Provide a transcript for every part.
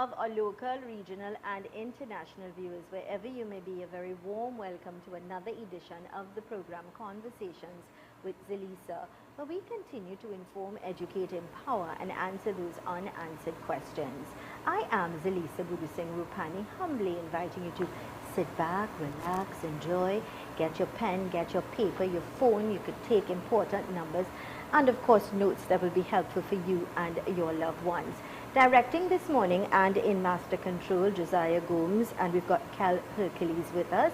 of our local, regional and international viewers, wherever you may be, a very warm welcome to another edition of the program Conversations with Zelisa, where we continue to inform, educate, empower and answer those unanswered questions. I am Zelisa Rupani, humbly inviting you to sit back, relax, enjoy, get your pen, get your paper, your phone. You could take important numbers and of course notes that will be helpful for you and your loved ones. Directing this morning and in Master Control, Josiah Gomes, and we've got Cal Hercules with us.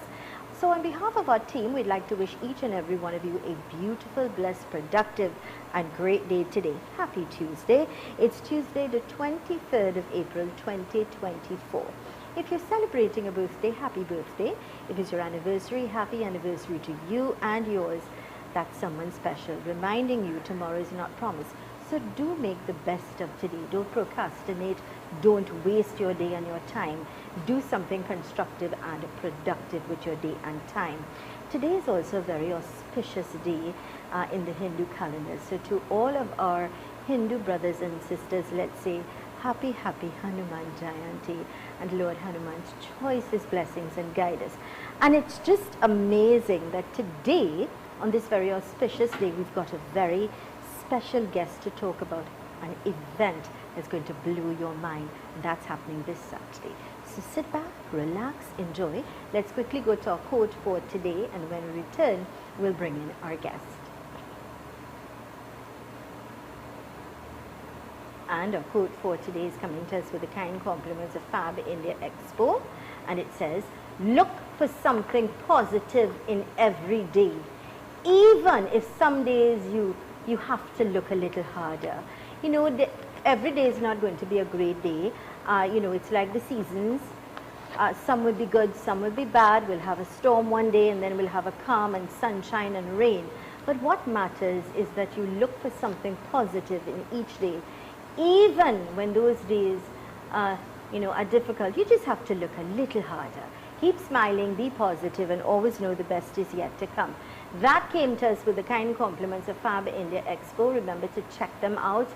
So on behalf of our team, we'd like to wish each and every one of you a beautiful, blessed, productive and great day today. Happy Tuesday. It's Tuesday the 23rd of April 2024. If you're celebrating a birthday, happy birthday. If it's your anniversary, happy anniversary to you and yours. That's someone special, reminding you tomorrow is not promised. So do make the best of today. Don't procrastinate. Don't waste your day and your time. Do something constructive and productive with your day and time. Today is also a very auspicious day in the Hindu calendar. So to all of our Hindu brothers and sisters, let's say happy Hanuman Jayanti, and Lord Hanuman's choicest blessings and guide us. And it's just amazing that today, on this very auspicious day, we've got a very special guest to talk about an event that's going to blow your mind, and that's happening this Saturday. So sit back, relax, enjoy. Let's quickly go to our quote for today, and when we return, we'll bring in our guest. And our quote for today is coming to us with the kind compliments of Fab India Expo, and it says, "Look for something positive in every day, even if some days you have to look a little harder." You know, every day is not going to be a great day. You know, it's like the seasons. Some will be good, some will be bad. We'll have a storm one day and then we'll have a calm and sunshine and rain. But what matters is that you look for something positive in each day. Even when those days you know, are difficult, you just have to look a little harder. Keep smiling, be positive, and always know the best is yet to come. That came to us with the kind compliments of Fab India Expo. Remember to check them out.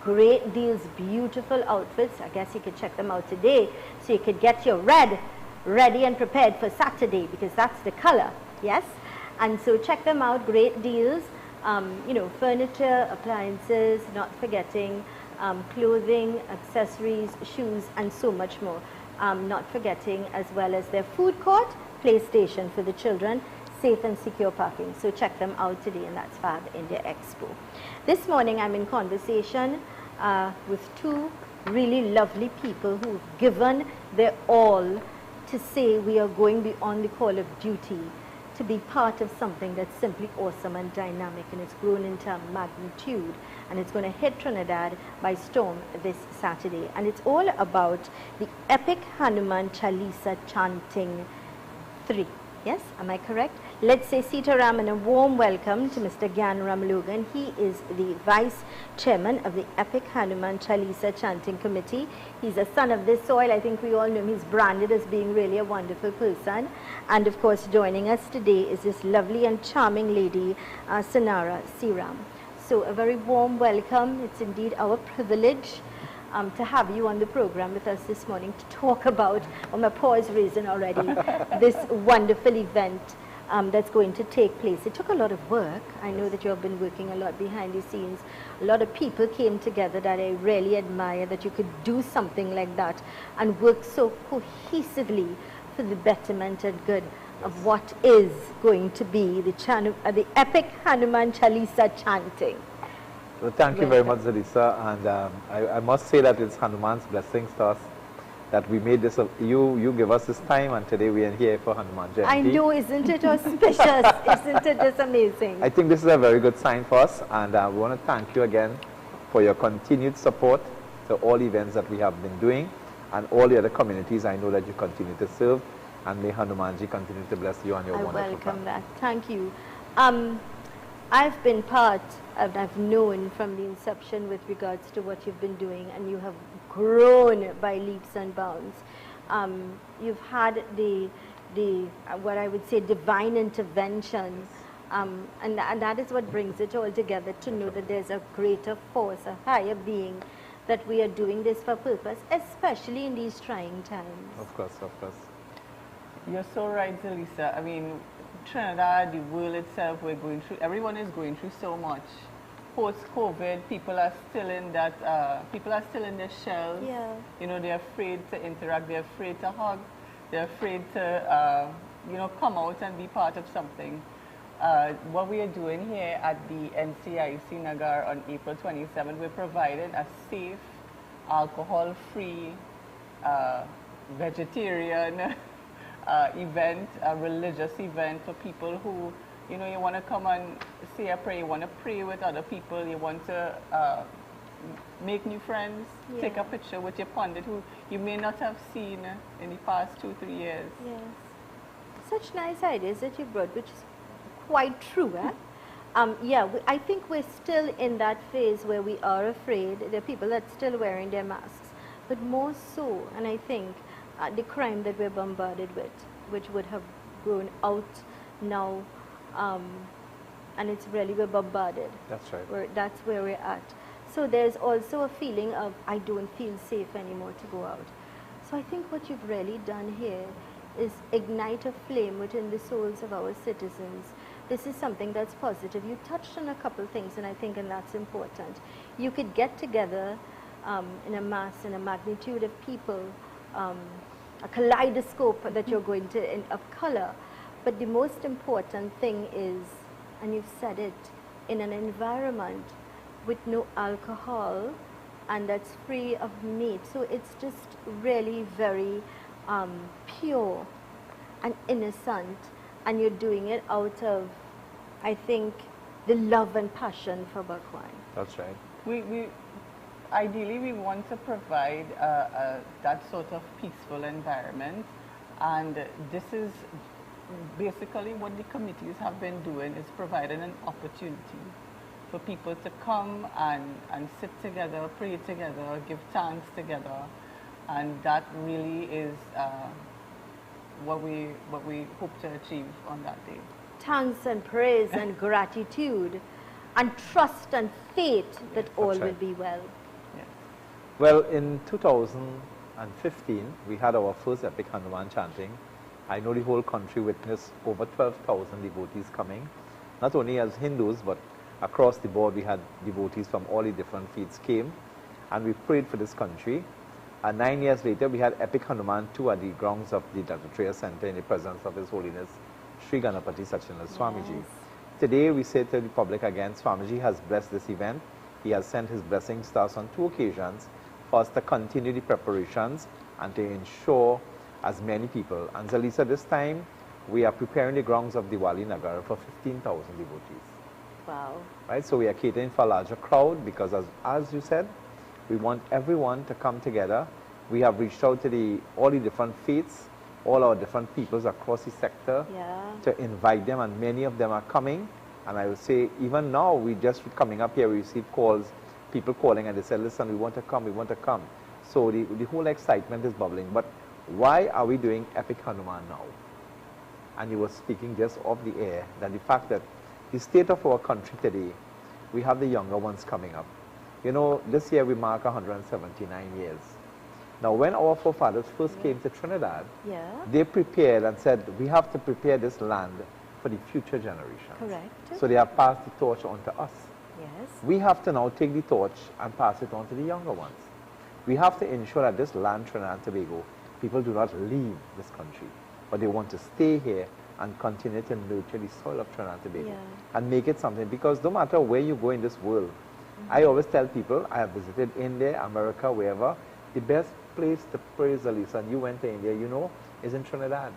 Great deals, beautiful outfits. I guess you could check them out today, so you could get your red ready and prepared for Saturday, because that's the color, yes? And so check them out, great deals. You know, furniture, appliances, not forgetting clothing, accessories, shoes, and so much more. Not forgetting as well as their food court, play station for the children, safe and secure parking. So check them out today, and that's Fab India Expo. This morning I'm in conversation with two really lovely people who've given their all to say we are going beyond the call of duty to be part of something that's simply awesome and dynamic, and it's grown into magnitude, and it's going to hit Trinidad by storm this Saturday. And it's all about the epic Hanuman Chalisa chanting 3. Yes, am I correct? Let's say Sitaram and a warm welcome to Mr. Gyan Ramlogan. He is the Vice Chairman of the Epic Hanuman Chalisa Chanting Committee. He's a son of this soil. I think we all know him. He's branded as being really a wonderful person. And of course, joining us today is this lovely and charming lady, Sanara Siram. So a very warm welcome. It's indeed our privilege to have you on the program with us this morning to talk about, my paw is raising already, this wonderful event that's going to take place. It took a lot of work. I know that you have been working a lot behind the scenes. A lot of people came together that I really admire, that you could do something like that and work so cohesively for the betterment and good of what is going to be the epic Hanuman Chalisa chanting. Well, thank you very much, Zelisa, and I must say that it's Hanuman's blessings to us that we made this. You give us this time, and today we are here for Hanuman Jayanti. I know, isn't it auspicious? Isn't it just amazing? I think this is a very good sign for us, and we want to thank you again for your continued support to all events that we have been doing, and all the other communities I know that you continue to serve, and may Hanumanji continue to bless you and your wonderful family. I welcome that. Thank you. I've been part, I've known from the inception with regards to what you've been doing, and you have grown by leaps and bounds. You've had the what I would say divine intervention, and that is what brings it all together, to know that there's a greater force, a higher being that we are doing this for purpose, especially in these trying times. Of course, of course. You're so right, Zelisa. I mean, Trinidad, the world itself, everyone is going through so much. Post-COVID, people are still in their shells. Yeah. You know, they're afraid to interact, they're afraid to hug, they're afraid to, come out and be part of something. What we are doing here at the NCIC Nagar on April 27, we're providing a safe, alcohol-free, vegetarian event, a religious event for people who, you want to come and say a prayer, you want to pray with other people, you want to make new friends, take a picture with your pundit who you may not have seen in the past 2-3 years. Yes. Such nice ideas that you brought, which is quite true. I think we're still in that phase where we are afraid. There are people that are still wearing their masks, but more so, and I think the crime that we're bombarded with, which would have grown out now, and it's really, we're bombarded. That's right. That's where we're at. So there's also a feeling of, I don't feel safe anymore to go out. So I think what you've really done here is ignite a flame within the souls of our citizens. This is something that's positive. You touched on a couple things, and I think that's important. You could get together in a mass, in a magnitude of people, a kaleidoscope that you're going to, of color. But the most important thing is, and you've said it, in an environment with no alcohol and that's free of meat. So it's just really very pure and innocent, and you're doing it out of, I think, the love and passion for buckwine. That's right. We ideally we want to provide that sort of peaceful environment, and this is basically what the committees have been doing, is providing an opportunity for people to come and sit together, pray together, give thanks together, and that really is what we hope to achieve on that day. Thanks and praise and gratitude and trust and faith that all right. will be well. Yes. Well, in 2015, we had our first epic Hanuman chanting. I know the whole country witnessed over 12,000 devotees coming, not only as Hindus, but across the board we had devotees from all the different faiths came, and we prayed for this country. And 9 years later, we had Epic Hanuman 2 at the grounds of the Dattatreya Center in the presence of His Holiness Sri Ganapati Sachinanda Swamiji. Yes. Today, we say to the public again, Swamiji has blessed this event. He has sent his blessings to us on 2 occasions for us to continue the preparations and to ensure as many people. And Zelisa, this time, we are preparing the grounds of Diwali Nagar for 15,000 devotees. Wow. Right? So we are catering for a larger crowd because, as you said, we want everyone to come together. We have reached out to all the different faiths, all our different peoples across the sector to invite them, and many of them are coming. And I would say, even now, we just coming up here, we receive calls, people calling, and they said, listen, we want to come, we want to come. So the whole excitement is bubbling. But why are we doing Epic Hanuman now? And you were speaking just off the air, that the fact that the state of our country today, we have the younger ones coming up. You know, this year we mark 179 years. Now, when our forefathers first came to Trinidad, they prepared and said, we have to prepare this land for the future generations. Correct. So they have passed the torch on to us. Yes. We have to now take the torch and pass it on to the younger ones. We have to ensure that this land, Trinidad and Tobago, people do not leave this country, but they want to stay here and continue to nurture the soil of Trinidad and Tobago and make it something. Because no matter where you go in this world, I always tell people, I have visited India, America, wherever, the best place to praise Zelisa, and you went to India, you know, is in Trinidad.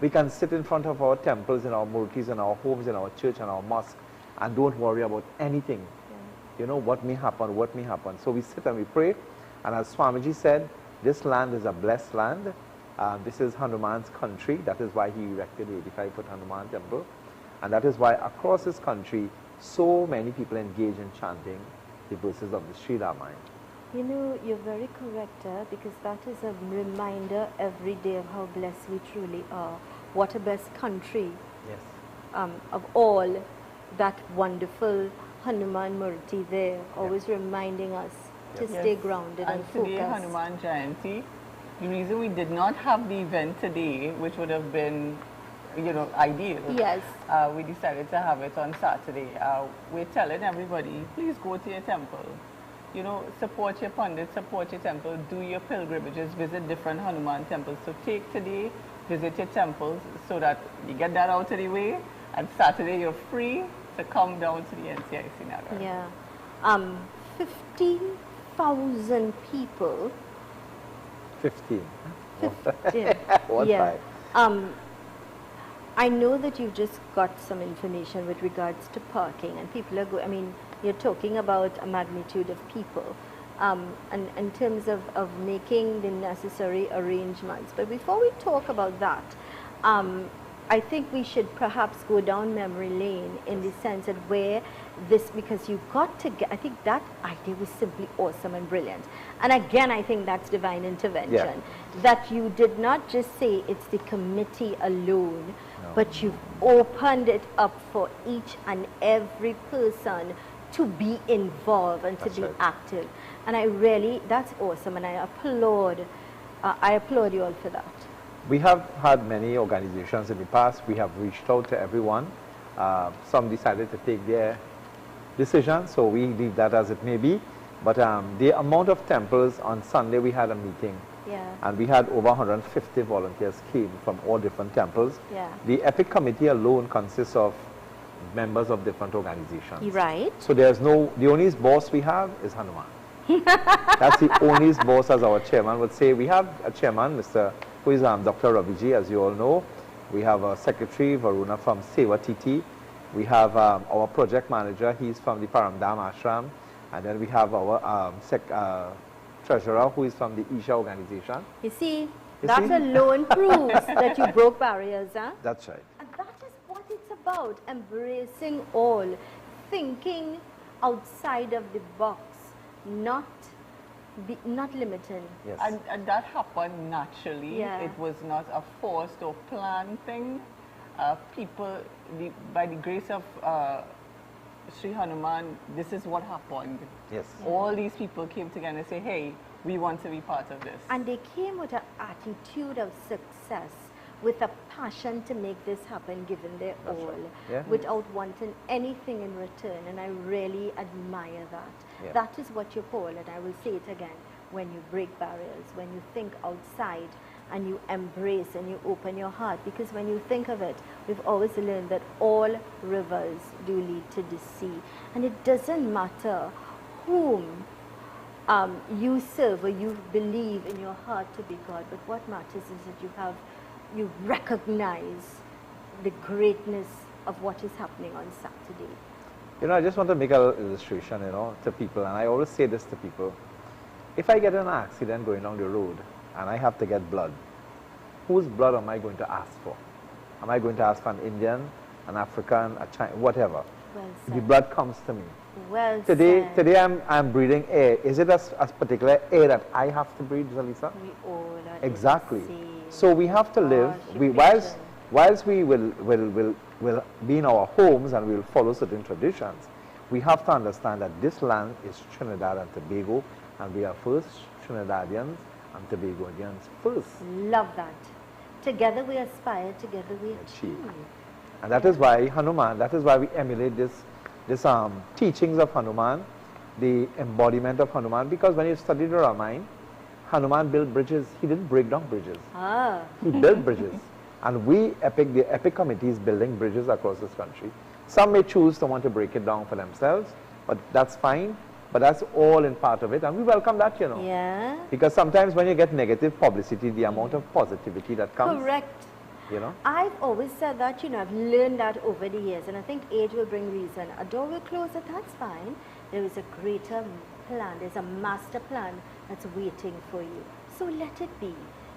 We can sit in front of our temples, in our murtis, in our homes, in our church, and our mosque, and don't worry about anything. You know, what may happen, what may happen. So we sit and we pray, and as Swamiji said, this land is a blessed land. This is Hanuman's country. That is why he erected the 85-foot Hanuman temple. And that is why across this country, so many people engage in chanting the verses of the Sri Ramayana. You know, you're very correct, because that is a reminder every day of how blessed we truly are. What a blessed country. Yes. Of all, that wonderful Hanuman Murti there, always reminding us to stay grounded and today, focused. Hanuman Jayanti, the reason we did not have the event today, which would have been, you know, ideal. Yes. We decided to have it on Saturday. We're telling everybody, please go to your temple. You know, support your pundit, support your temple, do your pilgrimages, visit different Hanuman temples. So take today, visit your temples so that you get that out of the way, and Saturday you're free to come down to the NCIC Nagar. Yeah. 15,000 people. 15. 15. One Yeah. five. I know that you've just got some information with regards to parking, and people are going, I mean, you're talking about a magnitude of people, and in terms of making the necessary arrangements. But before we talk about that, I think we should perhaps go down memory lane in the sense that where this, because you got to get, I think that idea was simply awesome and brilliant. And again, I think that's divine intervention. Yeah. That you did not just say it's the committee alone, but you've opened it up for each and every person to be involved and to be active. And I really, that's awesome, and I applaud you all for that. We have had many organizations in the past. We have reached out to everyone. Some decided to take their decision, so we leave that as it may be. But the amount of temples, on Sunday we had a meeting. Yeah. And we had over 150 volunteers came from all different temples. Yeah. The EPIC committee alone consists of members of different organizations. Right. So there's no, the only boss we have is Hanuman. That's the only boss, as our chairman would say. We have a chairman, who is Dr. Raviji, as you all know. We have a secretary, Varuna, from Seva TT. We have our project manager, he's from the Paramdam Ashram. And then we have our treasurer, who is from the Isha organization. You see, that alone proves that you broke barriers, huh? That's right. And that is what it's about, embracing all, thinking outside of the box, not limiting. Yes. And that happened naturally. Yeah. It was not a forced or planned thing. People, by the grace of Sri Hanuman, this is what happened. Yes. All these people came together and say, hey, we want to be part of this. And they came with an attitude of success, with a passion to make this happen, given their all, right. Yeah. without wanting anything in return. And I really admire that. Yeah. That is what you call, and I will say it again, when you break barriers, when you think outside and you embrace and you open your heart. Because when you think of it, we've always learned that all rivers do lead to the sea. And it doesn't matter whom you serve or you believe in your heart to be God, but what matters is that you recognize the greatness of what is happening on Saturday. You know, I just want to make an illustration, you know, to people, and I always say this to people. If I get in an accident going down the road and I have to get blood, whose blood am I going to ask for? Am I going to ask for an Indian, an African, a Chinese, whatever? Well said. The blood comes to me. Well Today said. I'm breathing air. Is it a particular air that I have to breathe, Zelisa? We all are Exactly. the same. So we have to live. Gosh, Whilst we will be in our homes and we will follow certain traditions, we have to understand that this land is Trinidad and Tobago, and we are first Trinidadians and Tobagoans first. Love that. Together we aspire, together we achieve. And that is why Hanuman, that is why we emulate this teachings of Hanuman, the embodiment of Hanuman, because when you study the Ramayana, Hanuman built bridges. He didn't break down bridges. Ah. He built bridges. And the EPIC committee is building bridges across this country. Some may choose to want to break it down for themselves, but that's fine. But that's all in part of it, and we welcome that, you know. Yeah. Because sometimes when you get negative publicity, the amount of positivity that comes. Correct. You know. I've always said that, you know, I've learned that over the years, and I think age will bring reason. A door will close, that's fine. There is a greater plan, there's a master plan that's waiting for you. So let it be.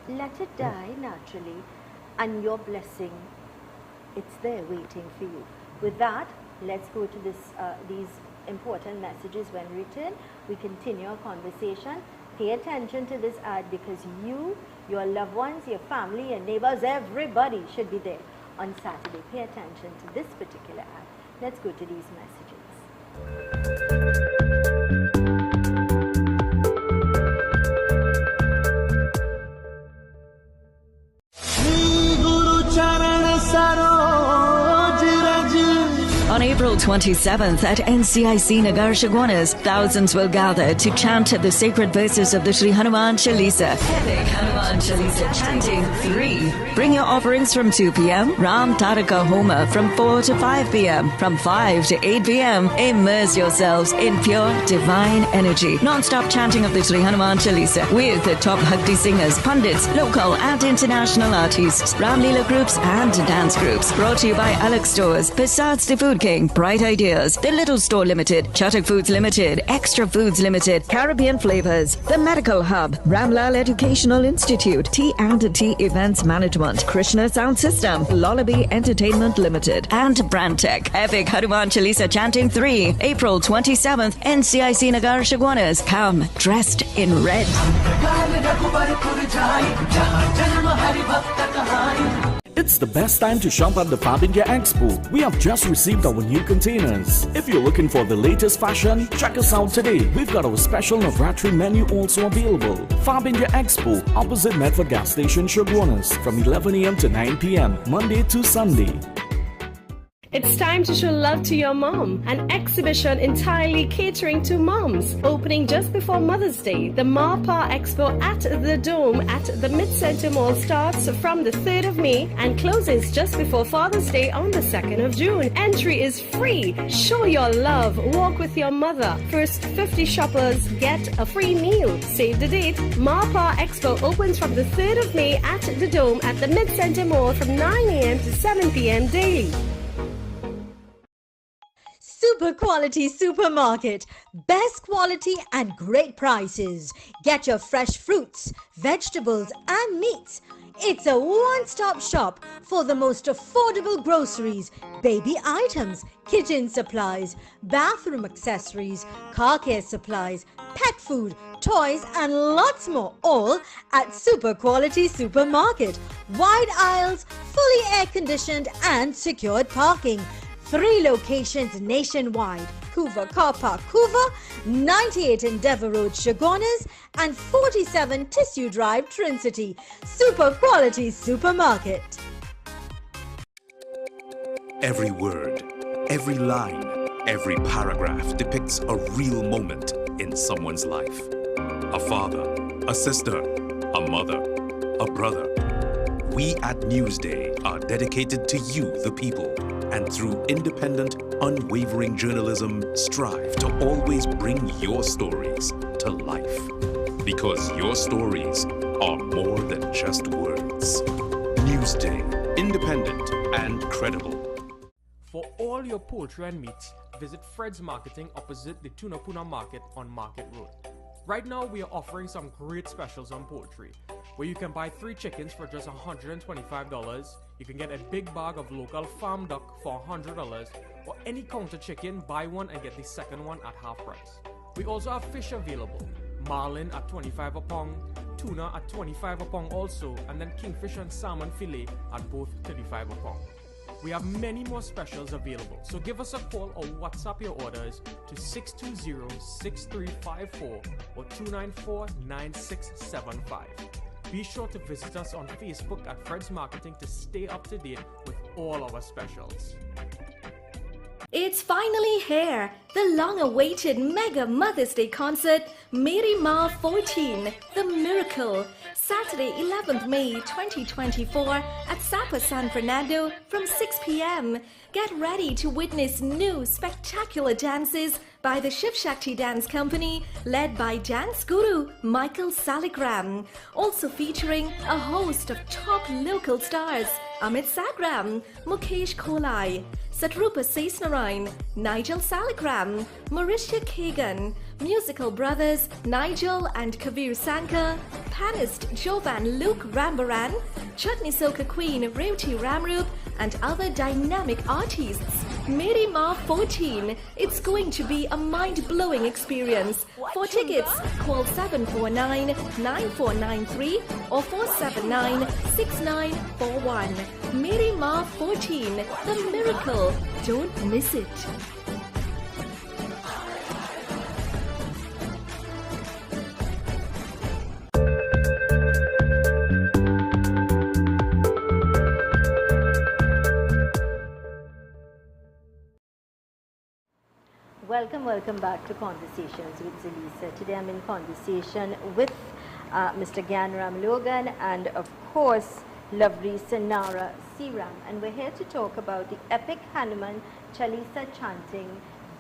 Let it die naturally, and your blessing, it's there waiting for you. With that, let's go to these important messages. When we return, we continue our conversation. Pay attention to this ad, because you, your loved ones, your family, your neighbors, everybody should be there on Saturday. Pay attention to this particular ad. Let's go to these messages. April 27th at NCIC Nagar Shagwanas, thousands will gather to chant the sacred verses of the Sri Hanuman Chalisa. Epic Hanuman Chalisa chanting 3. Bring your offerings from 2 p.m. Ram Taraka Homa from 4 to 5 p.m. From 5 to 8 p.m. Immerse yourselves in pure divine energy. Non-stop chanting of the Sri Hanuman Chalisa with the top Bhakti singers, pundits, local and international artists, Ramlila groups and dance groups. Brought to you by Alex Stores, Passats the Food King, Bright Ideas, The Little Store Limited, Chatak Foods Limited, Extra Foods Limited, Caribbean Flavors, The Medical Hub, Ramlal Educational Institute, T&T Events Management, Krishna Sound System, Lullaby Entertainment Limited, and Brandtech. Epic Hanuman Chalisa chanting 3, April 27th, NCIC Nagar Shagwanas. Come dressed in red. It's the best time to shop at the Fab India Expo. We have just received our new containers. If you're looking for the latest fashion, check us out today. We've got our special Navratri menu also available. Fab India Expo, opposite Medford Gas Station, Shagwanas, from 11 a.m. to 9 p.m., Monday to Sunday. It's time to show love to your mom. An exhibition entirely catering to moms. Opening just before Mother's Day, the MAPA Expo at the Dome at the Mid-Center Mall starts from the 3rd of May and closes just before Father's Day on the 2nd of June. Entry is free. Show your love. Walk with your mother. First 50 shoppers get a free meal. Save the date. MAPA Expo opens from the 3rd of May at the Dome at the Mid-Center Mall from 9 a.m. to 7 p.m. daily. Super quality supermarket. Best quality and great prices. Get your fresh fruits, vegetables and meats. It's a one-stop shop for the most affordable groceries, baby items, kitchen supplies, bathroom accessories, car care supplies, pet food, toys and lots more, all at Super Quality Supermarket. Wide aisles, fully air-conditioned and secured parking. 3 locations nationwide: Hoover Car Park, Hoover, 98 Endeavour Road, Shagwanas, and 47 Tissue Drive, Trincity. Super Quality Supermarket. Every word, every line, every paragraph depicts a real moment in someone's life. A father, a sister, a mother, a brother. We at Newsday are dedicated to you, the people, and through independent, unwavering journalism, strive to always bring your stories to life. Because your stories are more than just words. Newsday, independent and credible. For all your poultry and meats, visit Fred's Marketing opposite the Tunapuna Market on Market Road. Right now, we are offering some great specials on poultry, where you can buy 3 chickens for just $125. You can get a big bag of local farm duck for $100, or any counter chicken, buy one and get the second one at half price. We also have fish available: marlin at $25 a pound, tuna at $25 a pound also, and then kingfish and salmon fillet at both $35 a pound. We have many more specials available, so give us a call or WhatsApp your orders to 620-6354 or 294-9675. Be sure to visit us on Facebook at Fred's Marketing to stay up to date with all our specials. It's finally here! The long-awaited Mega Mother's Day concert, Mary Ma 14, The Miracle, Saturday 11th May 2024 at Sapa San Fernando from 6 p.m. Get ready to witness new spectacular dances by the Shiv Shakti Dance Company, led by dance guru Michael Saligram. Also featuring a host of top local stars: Amit Sagram, Mukesh Kolai, Satrupa Sesnarain, Nigel Saligram, Mauritia Kagan, musical brothers Nigel and Kabir Sankar, panist Jovan Luke Rambaran, Chutney Soka Queen Revti Ramrup, and other dynamic artists. Mary Ma 14. It's going to be a mind-blowing experience. For tickets, call 749-9493 or 479-6941. Mary Ma 14. The Miracle. Don't miss it. Welcome back to Conversations with Zelisa. Today I'm in conversation with Mr. Gyanram Logan and of course lovely Sanara Siram, and we're here to talk about the epic Hanuman Chalisa chanting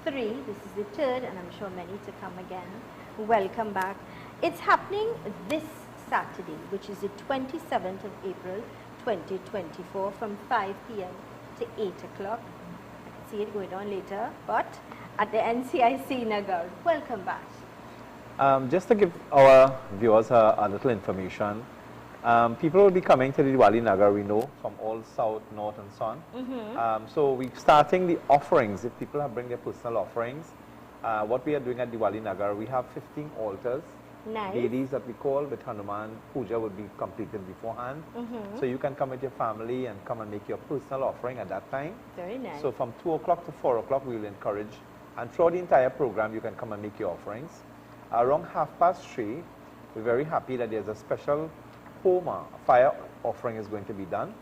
3. This is the third and I'm sure many to come again. Welcome back. It's happening this Saturday, which is the 27th of April 2024 from 5 p.m. to 8 o'clock. See it going on later, but at the NCIC Nagar. Welcome back. Just to give our viewers a little information, people will be coming to the Diwali Nagar, we know, from all south, north and so on. So we're starting the offerings. If people have bring their personal offerings, what we are doing at Diwali Nagar, we have 15 altars. Nice. Ladies that we call with Hanuman Puja would be completed beforehand. So you can come with your family and come and make your personal offering at that time. Very nice. So from 2 o'clock to 4 o'clock we will encourage, and throughout the entire program you can come and make your offerings. Around 3:30, we're very happy that there's a special Homa, fire offering is going to be done.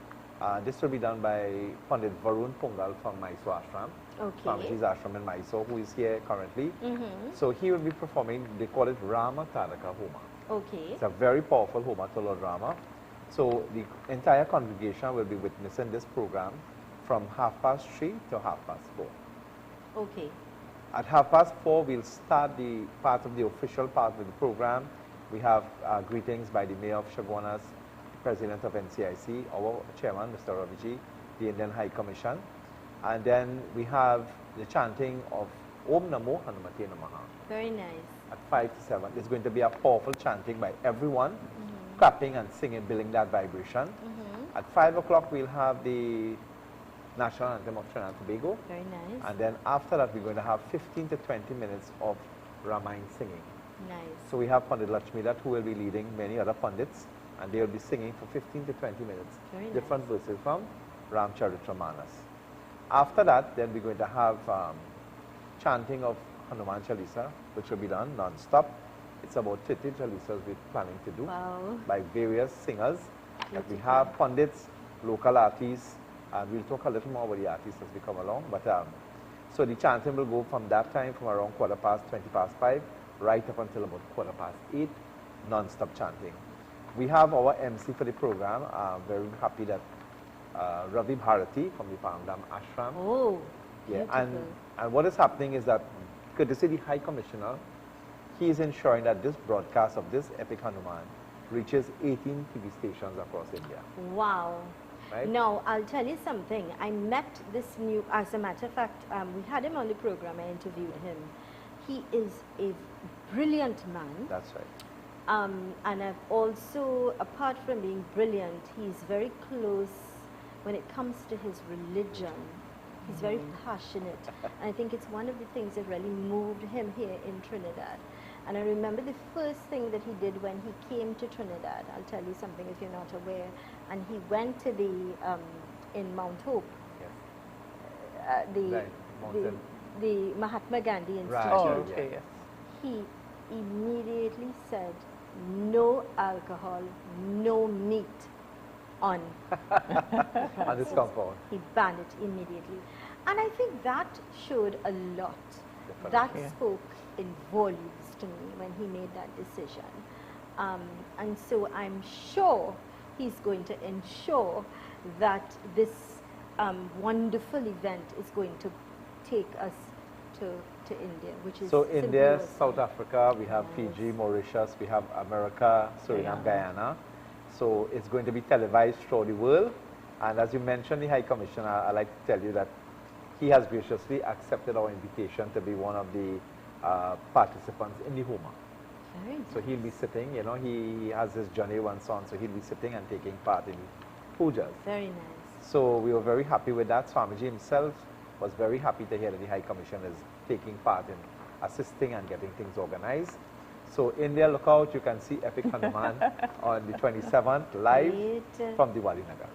This will be done by Pandit Varun Pungal from Mysore Ashram. Okay. Swamiji's ashram in Mysore, who is here currently. So he will be performing, they call it Rama Tadaka Homa. Okay. It's a very powerful Homa to Lord Rama. So the entire congregation will be witnessing this program from 3:30 to 4:30. Okay. At 4:30, we'll start the part of the official part of the program. We have greetings by the Mayor of Chaguanas, President of NCIC, our Chairman, Mr. Raviji, the Indian High Commission. And then we have the chanting of Om Namo Hanumate Namaha. Very nice. At 5 to 7. It's going to be a powerful chanting by everyone, clapping and singing, building that vibration. At 5 o'clock, we'll have the National Anthem of Trinidad and Tobago. Very nice. And then after that, we're going to have 15 to 20 minutes of Ramayana singing. Nice. So we have Pandit Lakshmidat who will be leading many other Pandits, and they will be singing for 15 to 20 minutes. Very Different verses from Ramcharitramanas. After that, then we're going to have chanting of Hanuman Chalisa, which will be done non-stop. It's about 50 Chalisas we're planning to do by various singers. That we have Pandits, local artists, and we'll talk a little more about the artists as we come along. But so the chanting will go from that time, from around 5:15, right up until about 8:15, non-stop chanting. We have our MC for the program. Very happy that Ravi Bharati from the Paramdam Ashram. Oh, yeah. beautiful. And what is happening is that, courtesy the High Commissioner, he is ensuring that this broadcast of this epic Hanuman reaches 18 TV stations across India. Wow. Right? Now, I'll tell you something. I met this new, as a matter of fact, we had him on the program, I interviewed him. He is a brilliant man. That's right. And I've also, apart from being brilliant, he's very close when it comes to his religion. He's very passionate. And I think it's one of the things that really moved him here in Trinidad. And I remember the first thing that he did when he came to Trinidad. I'll tell you something if you're not aware. And he went to the, in Mount Hope, the Mahatma Gandhi Institute. Right. Oh, okay, yes. He immediately said, no alcohol, no meat on. On this compound. He banned it immediately. And I think that showed a lot. Definitely. That spoke in volumes to me when he made that decision. And so I'm sure he's going to ensure that this wonderful event is going to take us to India, which is So simply India, awesome. South Africa, we have Fiji, Mauritius, we have America, Suriname, Guyana. So it's going to be televised throughout the world. And as you mentioned, the High Commissioner, I'd like to tell you that he has graciously accepted our invitation to be one of the participants in the Homa. Very nice. So he'll be sitting, you know, he has his journey once on, so he'll be sitting and taking part in the pujas. Very nice. So we were very happy with that. Swamiji himself was very happy to hear that the High Commission is taking part in assisting and getting things organized. So India, look out, you can see Epic Hanuman on the 27th live Great. from Diwali Nagar.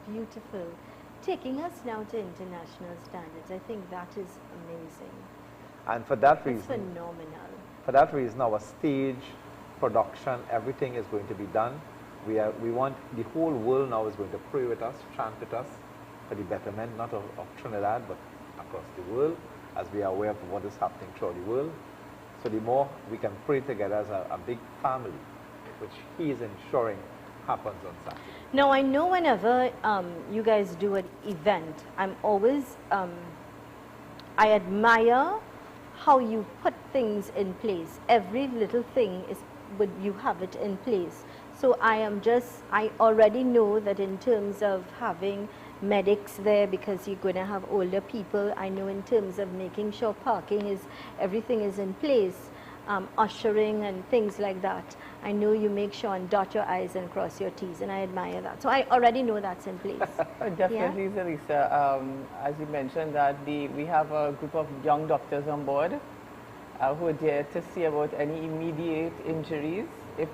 Beautiful. Taking us now to international standards, I think that is amazing. And for that It's reason, phenomenal. for that reason, our stage, production, everything is going to be done. We want the whole world now is going to pray with us, chant with us for the betterment, not of Trinidad, but across the world. as we are aware of what is happening throughout the world. So the more we can pray together as a big family, which he is ensuring happens on Saturday. Now, I know whenever you guys do an event, I'm always, I admire how you put things in place. Every little thing is, you have it in place. So I already know that in terms of having medics there, because you're going to have older people, I know in terms of making sure everything is in place, ushering and things like that. I know you make sure and dot your I's and cross your T's, and I admire that. So I already know that's in place. Definitely, yeah? Zelisa. As you mentioned, that we have a group of young doctors on board who are there to see about any immediate injuries if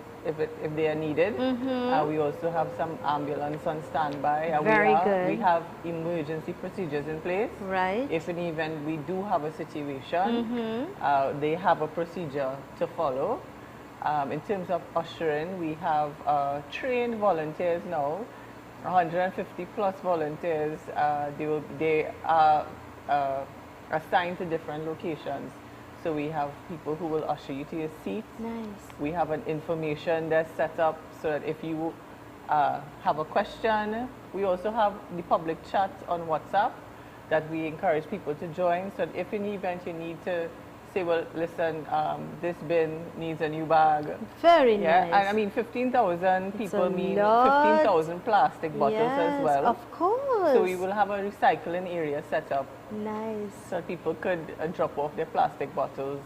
they are needed. We also have some ambulance on standby. Very good. We have emergency procedures in place. Right. If in the event we do have a situation, they have a procedure to follow. In terms of ushering, we have trained volunteers now, 150 plus volunteers. They are assigned to different locations. So we have people who will usher you to your seat. Nice. We have an information desk set up so that if you have a question, we also have the public chat on WhatsApp that we encourage people to join. So that if in the event you need to say, well, listen, this bin needs a new bag. Very nice. nice. And I mean, 15,000 people mean 15,000 plastic bottles as well. Of course. So we will have a recycling area set up. Nice. So people could drop off their plastic bottles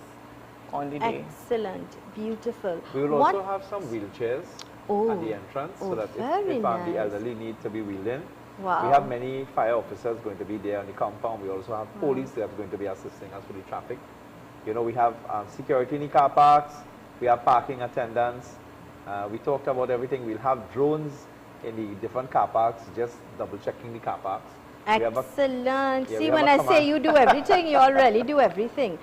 on the day. Excellent. Beautiful. We will also have some wheelchairs at the entrance, so that if the elderly need to be wheeled in. Wow. We have many fire officers going to be there on the compound. We also have police that are going to be assisting us with the traffic. You know, we have security in the car parks, we have parking attendants. We talked about everything. We'll have drones in the different car parks, just double checking the car parks. Excellent. See, when I say you do everything, you all really do everything.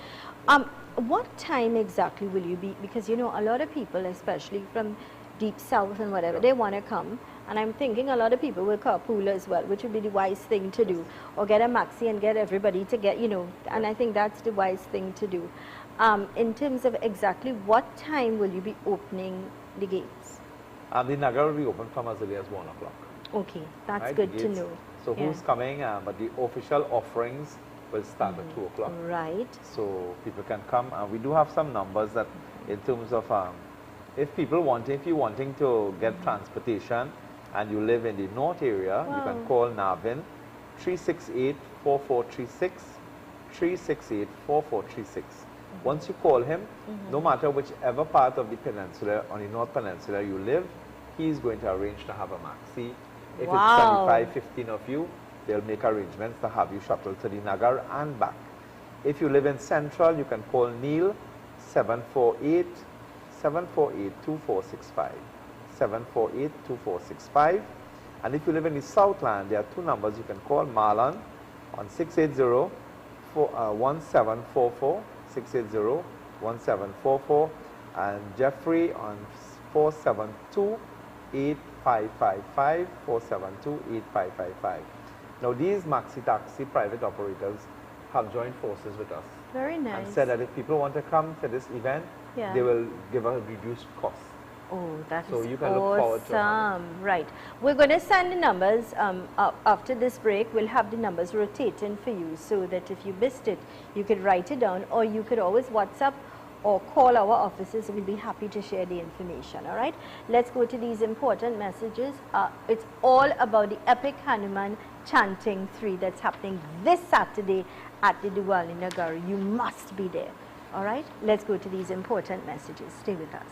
What time exactly will you be? Because, you know, a lot of people, especially from deep south and whatever, they want to come. And I'm thinking a lot of people will carpool as well, which would be the wise thing to do. Or get a maxi and get everybody to get, you know, and I think that's the wise thing to do. In terms of exactly what time will you be opening the gates? The Nagar will be open from as early as 1 o'clock. Okay, that's good to know. So who's coming? But the official offerings will start at 2 o'clock. Right. So people can come. We do have some numbers that in terms of if you're wanting to get transportation and you live in the north area, you can call Navin 368-4436, 368-4436. Once you call him, no matter whichever part of the peninsula, on the North Peninsula you live, he's going to arrange to have a maxi. If it's 25, 15 of you, they'll make arrangements to have you shuttled to the Nagar and back. If you live in Central, you can call Neil 748-2465, 748-2465. And if you live in the Southland, there are two numbers you can call. Marlon on 680-1744, 680-1744, and Jeffrey on 472-8555, 472-8555. Now these maxi taxi private operators have joined forces with us. Very nice. And said that if people want to come to this event, they will give a reduced cost. Oh, that so is you can look forward to awesome. Right. We're going to send the numbers after this break. We'll have the numbers rotating for you so that if you missed it, you could write it down, or you could always WhatsApp or call our offices. We'll be happy to share the information. All right. Let's go to these important messages. It's all about the Epic Hanuman Chanting 3 that's happening this Saturday at the Diwali Nagar. You must be there. All right. Let's go to these important messages. Stay with us.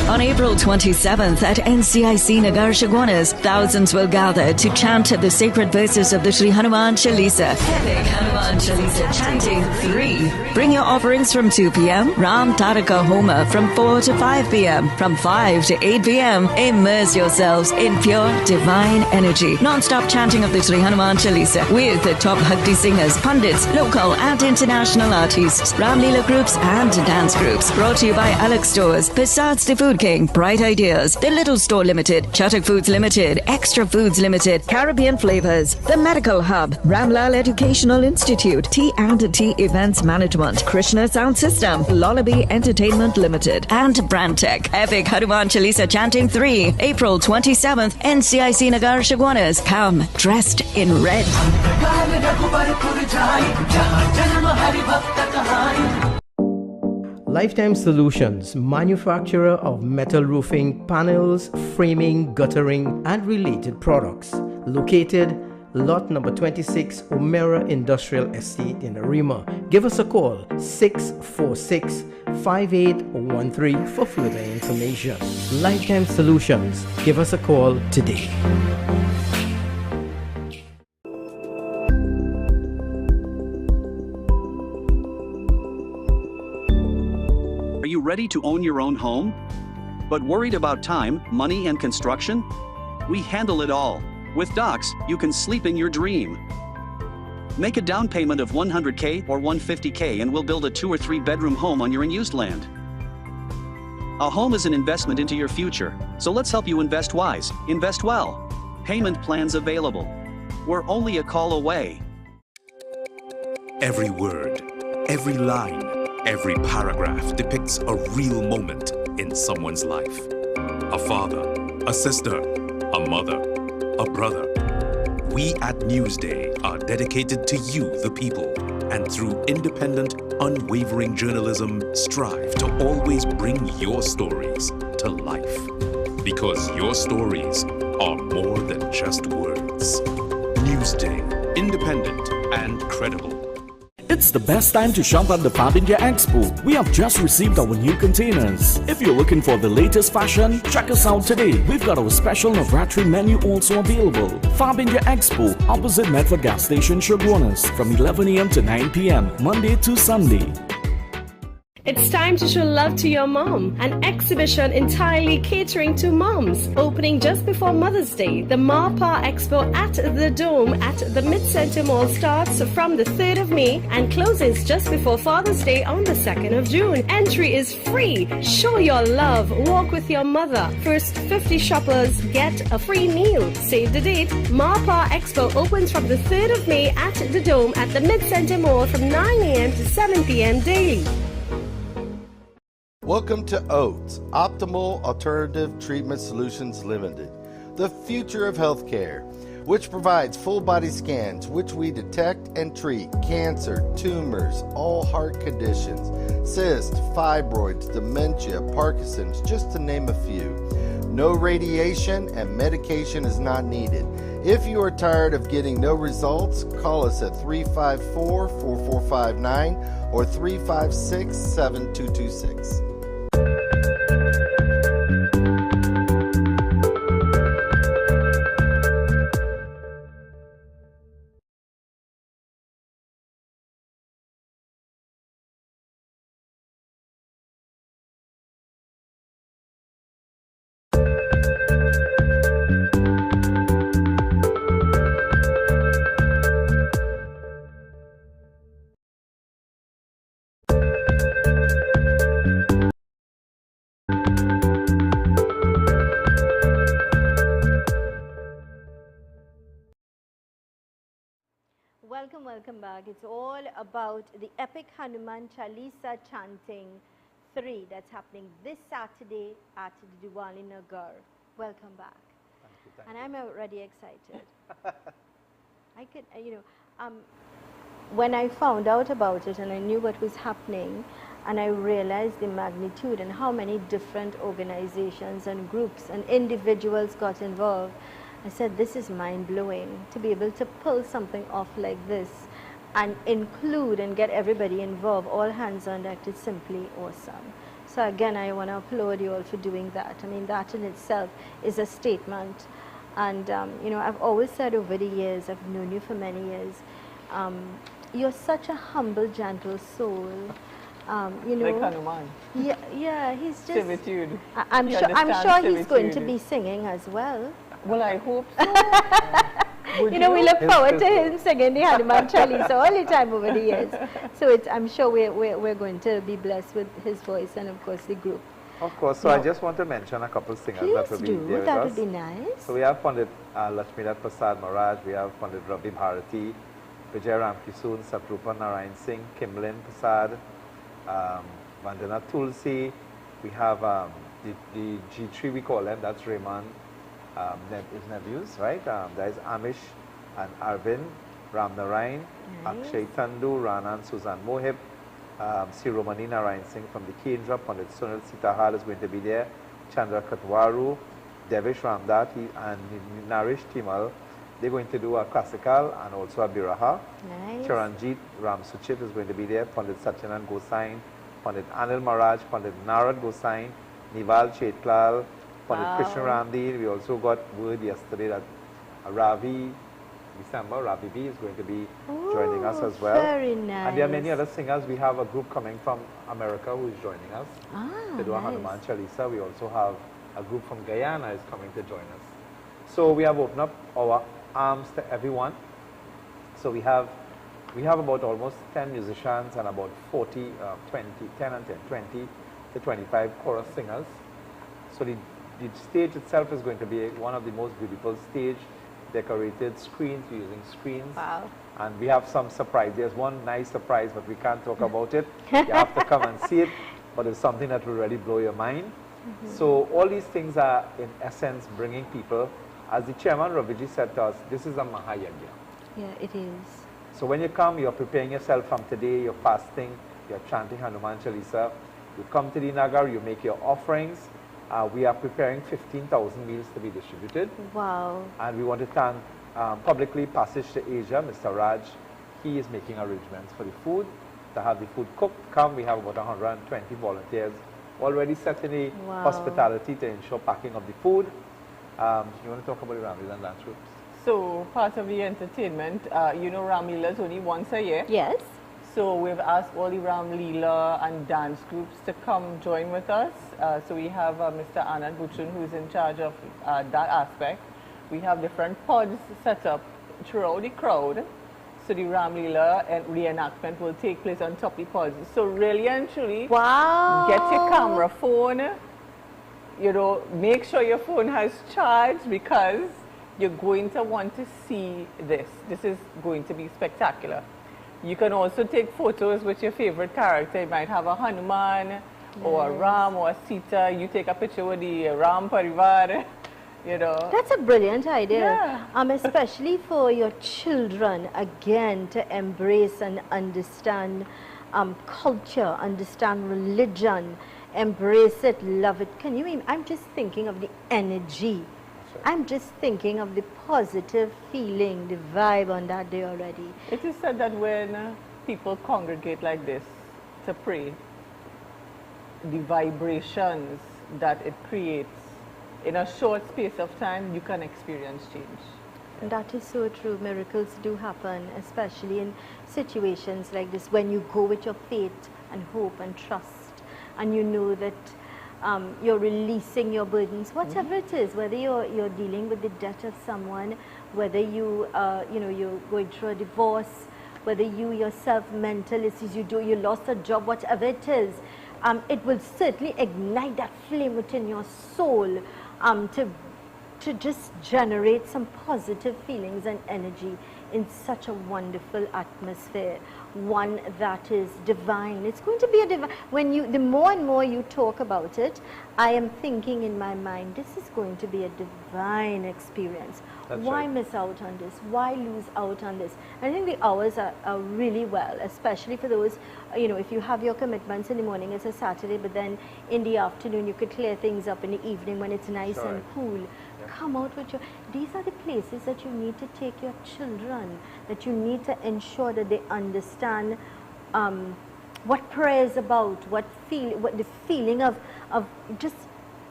On April 27th at NCIC Nagar Shagwanas, thousands will gather to chant the sacred verses of the Sri Hanuman Chalisa. Epic Hanuman Chalisa chanting 3. Bring your offerings from 2 p.m. Ram Taraka Homa from 4 to 5 p.m. From 5 to 8 p.m. Immerse yourselves in pure divine energy. Non-stop chanting of the Sri Hanuman Chalisa with the top Bhakti singers, pundits, local and international artists, Ramlila groups and dance groups. Brought to you by Alex Stores, Passats the Food King, Bright Ideas, The Little Store Limited, Chatak Foods Limited, Extra Foods Limited, Caribbean Flavors, The Medical Hub, Ramlal Educational Institute, T&T Events Management, Krishna Sound System, Lullaby Entertainment Limited, and Brandtech. Epic Hanuman Chalisa chanting 3, April 27th, NCIC Nagar Shagwanas. Come dressed in red. Lifetime Solutions, manufacturer of metal roofing, panels, framing, guttering, and related products. Located lot number 26, Omera Industrial Estate in Arima. Give us a call, 646-5813 for further information. Lifetime Solutions. Give us a call today. Are you ready to own your own home? But worried about time, money, and construction? We handle it all. With Docs, you can sleep in your dream. Make a down payment of $100K or $150K and we'll build a 2 or 3 bedroom home on your unused land. A home is an investment into your future, so let's help you invest wise, invest well. Payment plans available. We're only a call away. Every word, every line, every paragraph depicts a real moment in someone's life. A father, a sister, a mother, a brother. We at Newsday are dedicated to you, the people, and through independent, unwavering journalism, strive to always bring your stories to life. Because your stories are more than just words. Newsday, independent and credible. It's the best time to shop at the Fab India Expo. We have just received our new containers. If you're looking for the latest fashion, check us out today. We've got our special Navratri menu also available. Fab India Expo, opposite Medford Gas Station, Shagwanas, from 11 a.m. to 9 p.m., Monday to Sunday. It's time to show love to your mom. An exhibition entirely catering to moms. Opening just before Mother's Day. The MAPA Expo at the Dome at the Mid-Center Mall starts from the 3rd of May and closes just before Father's Day on the 2nd of June. Entry is free. Show your love. Walk with your mother. First 50 shoppers get a free meal. Save the date. MAPA Expo opens from the 3rd of May at the Dome at the Mid-Center Mall from 9 a.m. to 7 p.m. daily. Welcome to OATS, Optimal Alternative Treatment Solutions Limited, the future of healthcare, which provides full body scans, which we detect and treat cancer, tumors, all heart conditions, cysts, fibroids, dementia, Parkinson's, just to name a few. No radiation and medication is not needed. If you are tired of getting no results, call us at 354-4459 or 356-7226. Welcome back. It's all about the epic Hanuman Chalisa chanting 3 that's happening this Saturday at the Diwali Nagar. Welcome back. Thank and you. I'm already excited. I could, when I found out about it and I knew what was happening and I realized the magnitude and how many different organizations and groups and individuals got involved, I said, this is mind-blowing to be able to pull something off like this and include and get everybody involved, all hands on deck. It's simply awesome. So again, I want to applaud you all for doing that. I mean, that in itself is a statement. And, you know, I've always said over the years, I've known you for many years, you're such a humble, gentle soul. You know, like Hanuman. Yeah, he's just... Servitude. I'm sure he's going to be singing as well. Well, I hope so. You know, we look forward to him singing the Hanuman Chalisa all the time over the years. So I'm sure we're going to be blessed with his voice and, of course, the group. Of course. So I just want to mention a couple of singers that will be there with us. That would be nice. So we have Pandit Lakshminarayan Prasad Maharaj, we have Pandit Ravi Bharati, Vijay Ramkisoon, Satrupa Narayan Singh, Kimlin Prasad, Vandana Tulsi. We have the G3, we call them, that's Raymond, his nephews, right? There is Amish and Arvind, Ram Narayan, Akshay Tandu, Ranan Suzan Mohib, Siromani Narayan Singh from the Kendra, Pandit Sunil Sitahal is going to be there, Chandra Katwaru, Devish Ramdat and Narish Timal. They're going to do a classical and also a biraha. Nice. Charanjit Ram Suchit is going to be there, Pandit Satyanan Gosain, Pandit Anil Maharaj, Pandit Narad Gosain, Nival Chetlal, Pandit Krishna Ramdi. We also got word yesterday that Ravi B is going to be joining us as well. Very nice. And there are many other singers. We have a group coming from America who is joining us to do a Hanuman Chalisa. We also have a group from Guyana is coming to join us. So we have opened up our arms to everyone. So we have about almost 10 musicians and about 20 to 25 chorus singers. So the stage itself is going to be one of the most beautiful stage, decorated screens, using screens. Wow. And we have some surprise. There's one nice surprise, but we can't talk about it. You have to come and see it, but it's something that will really blow your mind. So all these things are, in essence, bringing people, as the chairman Raviji said to us, this is a Mahayagya. Yeah, it is. So when you come, you're preparing yourself from today, you're fasting, you're chanting Hanuman Chalisa. You come to the Nagar, you make your offerings. We are preparing 15,000 meals to be distributed. Wow. And we want to thank publicly Passage to Asia, Mr. Raj. He is making arrangements for the food, to have the food cooked. Come, we have about 120 volunteers already set in the hospitality to ensure packing of the food. You want to talk about the Ramlila and dance groups? So, part of the entertainment, you know Ramlila is only once a year. Yes. So, we've asked all the Ramlila and dance groups to come join with us. So, we have Mr. Anand Buchun, who's in charge of that aspect. We have different pods set up throughout the crowd. So, the Ramlila and reenactment will take place on top of the pods. So, really and truly, get your camera phone. You know, make sure your phone has charge, because you're going to want to see this. This is going to be spectacular. You can also take photos with your favorite character. You might have a Hanuman or a Ram or a Sita. You take a picture with the Ram Parivar, you know. That's a brilliant idea. Especially for your children, again, to embrace and understand culture, understand religion, embrace it, love it. Can you, I'm just thinking of the energy. I'm just thinking of the positive feeling, the vibe on that day already. It is said that when people congregate like this to pray, the vibrations that it creates, in a short space of time, you can experience change. And that is so true. Miracles do happen, especially in situations like this, when you go with your faith and hope and trust, and you know that you're releasing your burdens, whatever it is, whether you're dealing with the debt of someone, whether you're going through a divorce, whether you yourself mental issues, you lost a job, whatever it is, it will certainly ignite that flame within your soul to just generate some positive feelings and energy in such a wonderful atmosphere, one that is divine. It's going to be a divine, the more and more you talk about it, I am thinking in my mind, this is going to be a divine experience. That's Why right. miss out on this? Why lose out on this? I think the hours are really well, especially for those, if you have your commitments in the morning, it's a Saturday, but then in the afternoon you could clear things up in the evening when it's nice and cool. Come out with these are the places that you need to take your children, that you need to ensure that they understand what prayer is about, what the feeling of just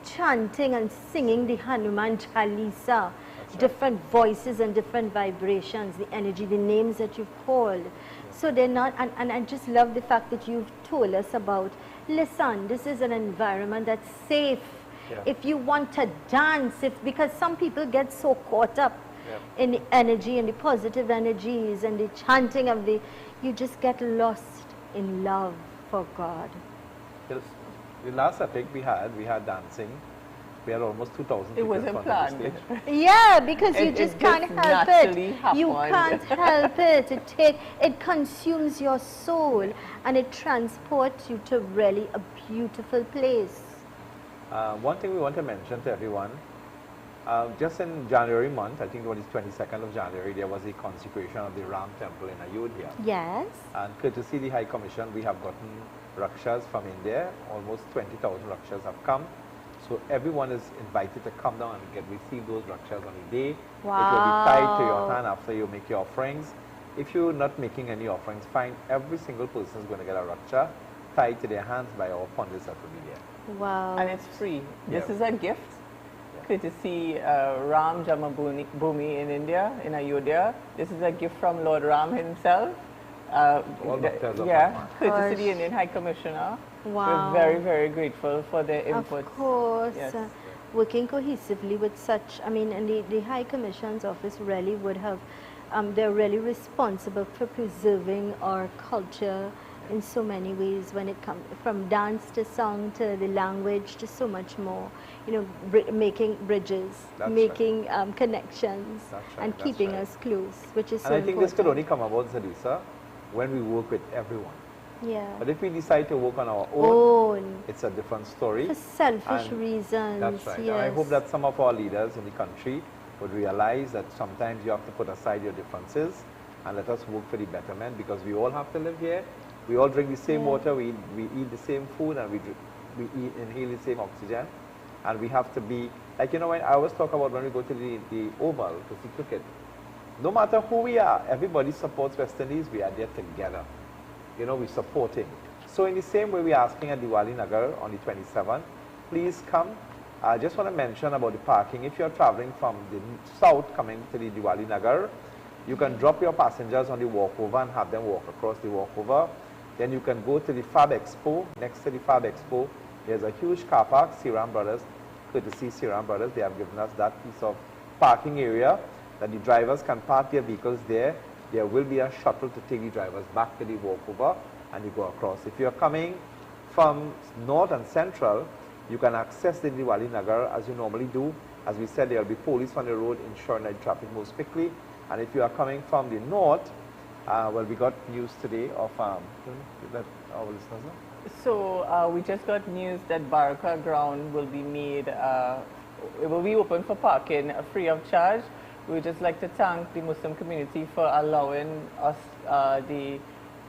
chanting and singing the Hanuman Chalisa, different voices and different vibrations, the energy, the names that you've called. So they're not, and I just love the fact that you've told us about, listen, this is an environment that's safe. If you want to dance, because some people get so caught up in the energy and the positive energies and the chanting of you just get lost in love for God. Yes. The last epic we had dancing. We had almost 2,000 people in front of the stage. Yeah, because you just can't help it. You happened. can't help it. It consumes your soul and it transports you to really a beautiful place. One thing we want to mention to everyone, just in January month, I think it was the 22nd of January, there was a consecration of the Ram temple in Ayodhya. Yes. And courtesy the High Commission, we have gotten rakshas from India. Almost 20,000 rakshas have come. So everyone is invited to come down and receive those rakshas on the day. Wow. It will be tied to your hand after you make your offerings. If you're not making any offerings, fine. Every single person is going to get a raksha tied to their hands by our pundits that will be there. Wow. And it's free. This is a gift. Courtesy Ram Jamabhoomi in India, in Ayodhya. This is a gift from Lord Ram himself. Courtesy the Indian High Commissioner. Wow. We're very, very grateful for their input. Of course. Yes. Working cohesively with such, I mean, and the High Commission's office really would have, they're really responsible for preserving our culture in so many ways when it comes from dance to song to the language to so much more. You know, making bridges, making connections, and keeping us close, which is so important. And I think this could only come about, Zelisa, when we work with everyone. Yeah. But if we decide to work on our own, it's a different story. For selfish reasons. That's right. Yes. And I hope that some of our leaders in the country would realize that sometimes you have to put aside your differences and let us work for the betterment, because we all have to live here. We all drink the same water, we eat the same food, and we inhale the same oxygen. And we have to be, like, you know, when I always talk about when we go to the Oval to see cricket, no matter who we are, everybody supports West Indies, we are there together. You know, we're supporting. So in the same way, we're asking at Diwali Nagar on the 27th, please come. I just want to mention about the parking. If you're traveling from the south coming to the Diwali Nagar, you can drop your passengers on the walkover and have them walk across the walkover. Then you can go to the Fab Expo. Next to the Fab Expo, there's a huge car park, Siram Brothers, courtesy Siram Brothers. They have given us that piece of parking area that the drivers can park their vehicles there. There will be a shuttle to take the drivers back to the walkover and you go across. If you're coming from north and central, you can access the Diwali Nagar as you normally do. As we said, there will be police on the road ensuring that traffic moves quickly. And if you are coming from the north, well, we got news today of that our listeners know. So we just got news that Baraka ground will be made, it will be open for parking free of charge. We would just like to thank the Muslim community for allowing us, the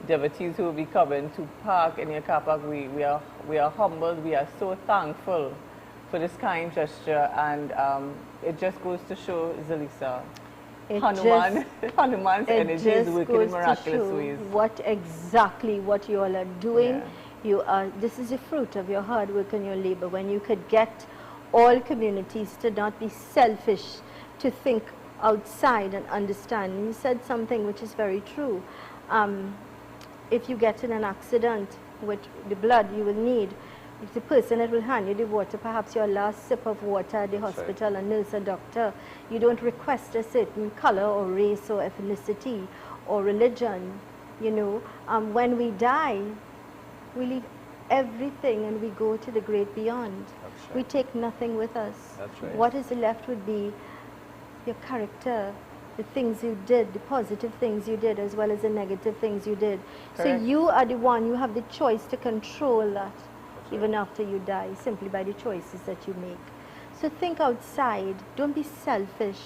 devotees who will be coming, to park in your car park. We are humbled, we are so thankful for this kind gesture, and it just goes to show, Zelisa, Hanuman's energy is working in miraculous ways. What you all are doing. This is the fruit of your hard work and your labor. When you could get all communities to not be selfish, to think outside and understand. And you said something which is very true. If you get in an accident with the blood you will need, the person that will hand you the water, perhaps your last sip of water at the hospital, a nurse, a doctor, you don't request a certain color or race or ethnicity or religion. You know, when we die, we leave everything and we go to the great beyond. We take nothing with us. What is left would be your character, the things you did, the positive things you did, as well as the negative things you did. Correct. So you are the one, you have the choice to control that, even after you die, simply by the choices that you make. So think outside, don't be selfish,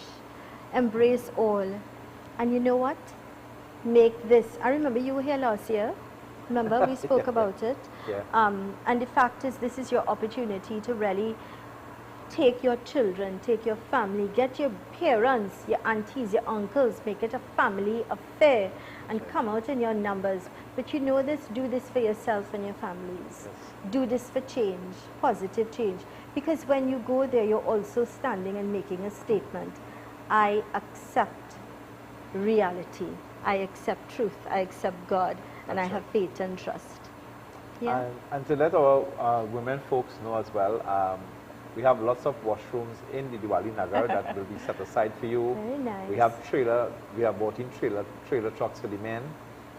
embrace all. And you know what? Make this, I remember you were here last year, remember we spoke about it. And the fact is, this is your opportunity to really take your children, take your family, get your parents, your aunties, your uncles, make it a family affair and come out in your numbers. But you know this, do this for yourself and your families. Do this for change, positive change. Because when you go there, you're also standing and making a statement. I accept reality. I accept truth. I accept God. And I have faith and trust. Yeah. And to let our women folks know as well, we have lots of washrooms in the Diwali Nagar that will be set aside for you. Very nice. We have bought in trailer trucks for the men,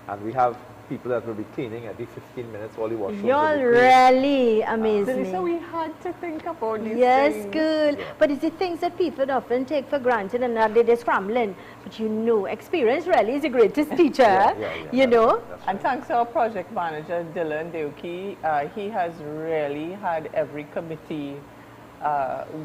and we have people that will be cleaning every 15 minutes all the washrooms. You're really amazing. So we had to think about these things. Good. Yeah. But it's the things that people often take for granted and now they're scrambling. But you know, experience really is the greatest teacher, you know. And thanks to our project manager, Dylan Deuki, he has really had every committee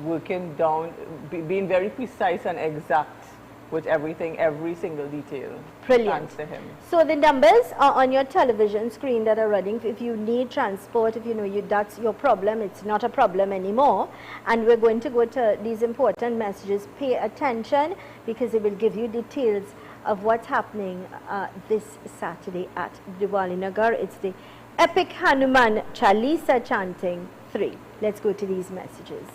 working down, being very precise and exact with everything, every single detail. Brilliant. Thanks to him. So the numbers are on your television screen that are running. If you need transport, if you know that's your problem, it's not a problem anymore. And we're going to go to these important messages. Pay attention because it will give you details of what's happening this Saturday at Diwali Nagar. It's the Epic Hanuman Chalisa chanting 3. Let's go to these messages.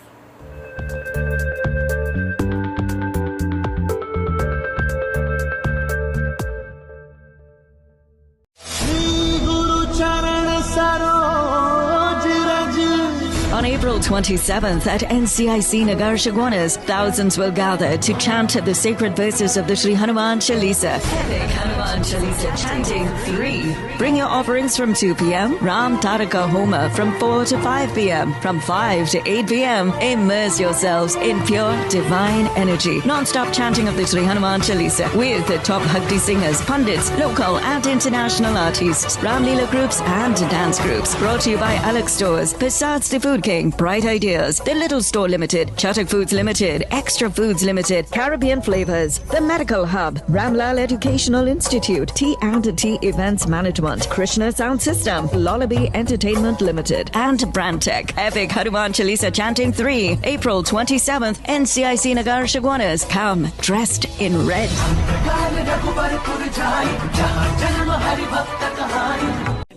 On April 27th at NCIC Nagar Shagwanas, thousands will gather to chant the sacred verses of the Sri Hanuman Chalisa. Epic Hanuman Chalisa chanting 3. Bring your offerings from 2 p.m. Ram Taraka Homa from 4 to 5 p.m. From 5 to 8 p.m. Immerse yourselves in pure divine energy. Non-stop chanting of the Sri Hanuman Chalisa with the top Bhakti singers, pundits, local and international artists, Ramlila groups and dance groups. Brought to you by Alex Stores, Passats the Food King, Bright Ideas, The Little Store Limited, Chatak Foods Limited, Extra Foods Limited, Caribbean Flavors, The Medical Hub, Ramlal Educational Institute, T&T Events Management, Krishna Sound System, Lullaby Entertainment Limited, and Brandtech. Epic Hanuman Chalisa chanting 3, April 27th, NCIC Nagar Shagwanas. Come dressed in red.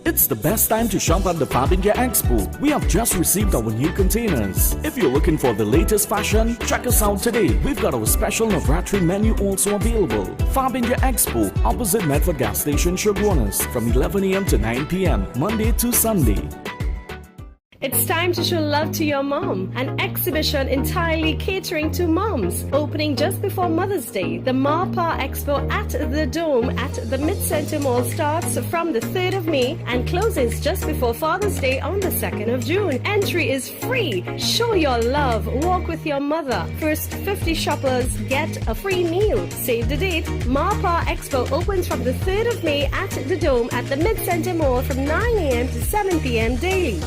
It's the best time to shop at the Fab India Expo. We have just received our new containers. If you're looking for the latest fashion, check us out today. We've got our special Navratri menu also available. Fab India Expo, opposite Medford Gas Station, Shagwanas, from 11 a.m. to 9 p.m., Monday to Sunday. It's time to show love to your mom. An exhibition entirely catering to moms. Opening just before Mother's Day, the MAPA Expo at the Dome at the Mid-Center Mall starts from the 3rd of May and closes just before Father's Day on the 2nd of June. Entry is free. Show your love. Walk with your mother. First 50 shoppers get a free meal. Save the date. MAPA Expo opens from the 3rd of May at the Dome at the Mid-Center Mall from 9 a.m. to 7 p.m. daily.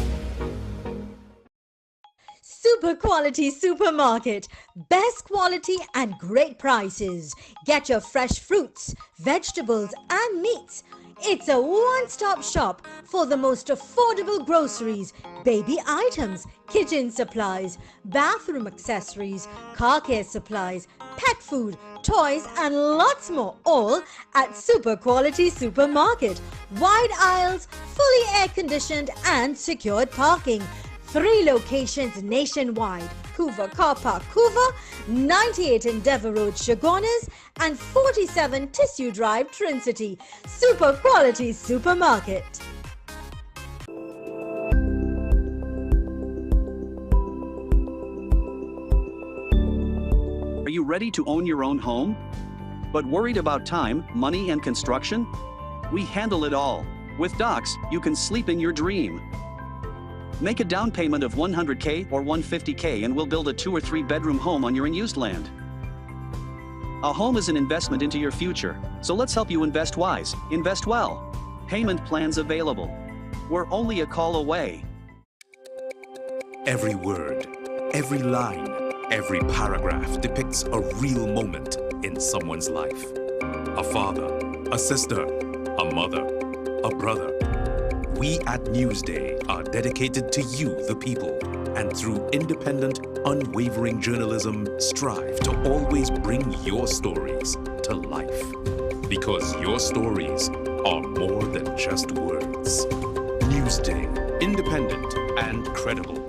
Super quality supermarket, best quality and great prices. Get your fresh fruits, vegetables and meats. It's a one-stop shop for the most affordable groceries, baby items, kitchen supplies, bathroom accessories, car care supplies, pet food, toys and lots more, all at Super Quality Supermarket. Wide aisles, fully air-conditioned and secured parking. 3 locations nationwide: Hoover Car Park, Hoover, 98 Endeavour Road, Shagwanas, and 47 Tissue Drive, Trincity. Super Quality Supermarket. Are you ready to own your own home? But worried about time, money, and construction? We handle it all. With Docs, you can sleep in your dream. Make a down payment of $100K or $150K and we'll build a 2 or 3 bedroom home on your unused land. A home is an investment into your future, so let's help you invest wise, invest well. Payment plans available. We're only a call away. Every word, every line, every paragraph depicts a real moment in someone's life. A father, a sister, a mother, a brother. We at Newsday are dedicated to you, the people, and through independent, unwavering journalism, strive to always bring your stories to life. Because your stories are more than just words. Newsday, independent and credible.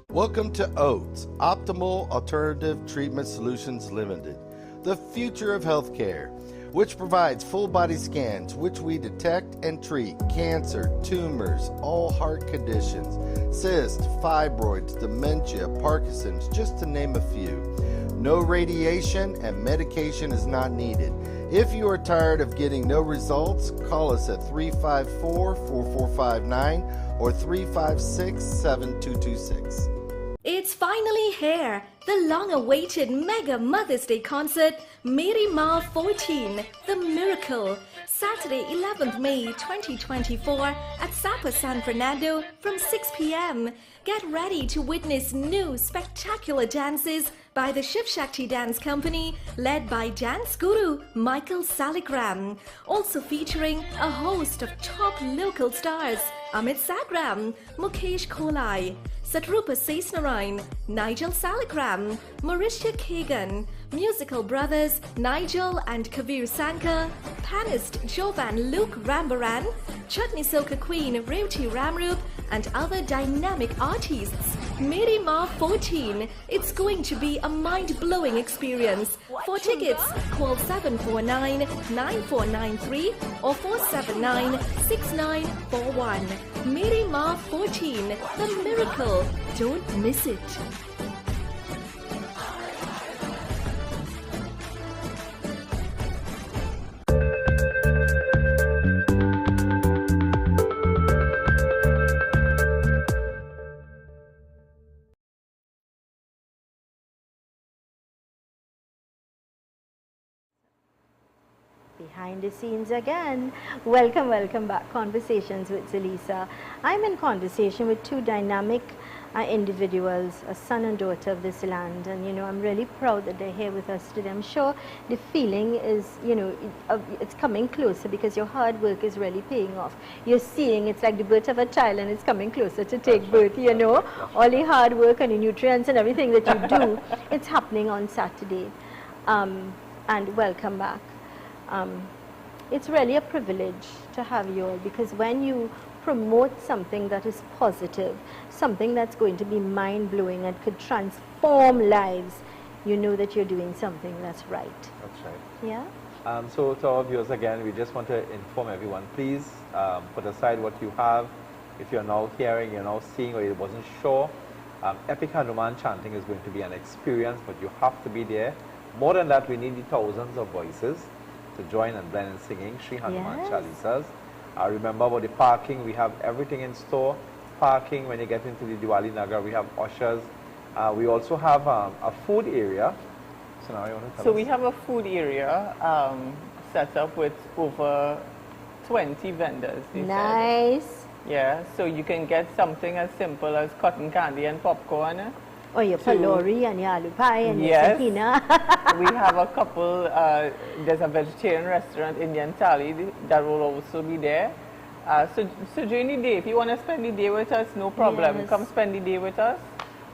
Welcome to OATS, Optimal Alternative Treatment Solutions Limited, the future of healthcare, which provides full body scans which we detect and treat cancer, tumors, all heart conditions, cysts, fibroids, dementia, Parkinson's, just to name a few. No radiation and medication is not needed. If you are tired of getting no results, call us at 354-4459 or 356-7226. It's finally here, the long-awaited Mega Mother's Day concert, Mary Ma 14, The Miracle, Saturday 11th May 2024 at Sapa San Fernando from 6 p.m. Get ready to witness new spectacular dances by the Shiv Shakti Dance Company, led by dance guru Michael Salikram. Also featuring a host of top local stars, Amit Sagram, Mukesh Kolai, Satrupa Sesnarain, Nigel Salikram, Mauritia Kagan, musical brothers Nigel and Kavir Sankar, panist Jovan Luke Rambaran, Chutney Soka Queen Revti Ramrup, and other dynamic artists. Mary Ma 14. It's going to be a mind-blowing experience. For tickets, call 749-9493 or 479-6941. Mary Ma 14. The Miracle. Don't miss it. Behind the scenes again. Welcome back. Conversations with Zelisa. I'm in conversation with two dynamic individuals, a son and daughter of this land, and I'm really proud that they're here with us today. I'm sure the feeling is, it's coming closer because your hard work is really paying off. You're seeing it's like the birth of a child and it's coming closer to take birth, all the hard work and the nutrients and everything that you do, it's happening on Saturday. And welcome back. It's really a privilege to have you all, because when you promote something that is positive, something that's going to be mind-blowing and could transform lives, you know that you're doing something that's right. That's right. Yeah? So to our viewers again, we just want to inform everyone, please put aside what you have. If you're now hearing, you're now seeing, or you wasn't sure, Epic Hanuman chanting is going to be an experience, but you have to be there. More than that, we need the thousands of voices to join and blend in singing Sri Hanuman Chalisas. Remember about the parking, we have everything in store. Parking, when you get into the Diwali Nagar, we have ushers. We also have a food area. So now you want to tell us? We have a food area set up with over 20 vendors. Nice. Yeah, so you can get something as simple as cotton candy and popcorn. Or your palori and your aloo pie and your sakina. We have a couple, there's a vegetarian restaurant, Indian Thali, that will also be there. So during the day, if you want to spend the day with us, no problem. Yes. Come spend the day with us.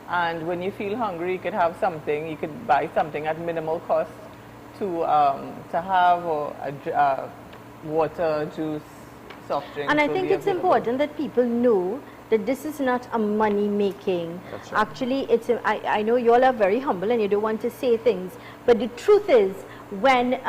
And when you feel hungry, you could have something. You could buy something at minimal cost to have, or water, juice, soft drinks. And I think it's important that people know that this is not a money making. That's right. Actually, I know you all are very humble and you don't want to say things, but the truth is, when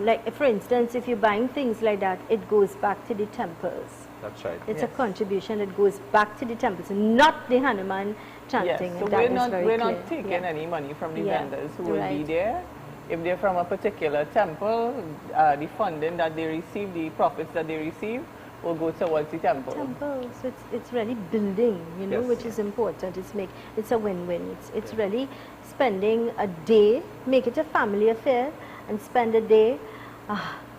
like for instance, if you're buying things like that, it goes back to the temples. That's right. It's a contribution that goes back to the temples, not the Hanuman chanting. Yes, so we're not taking any money from the vendors who will be there. If they're from a particular temple, the funding that they receive, the profits that they receive, will go towards the temple. So it's really building, which is important. It's a win-win. It's really spending a day, make it a family affair, and spend a day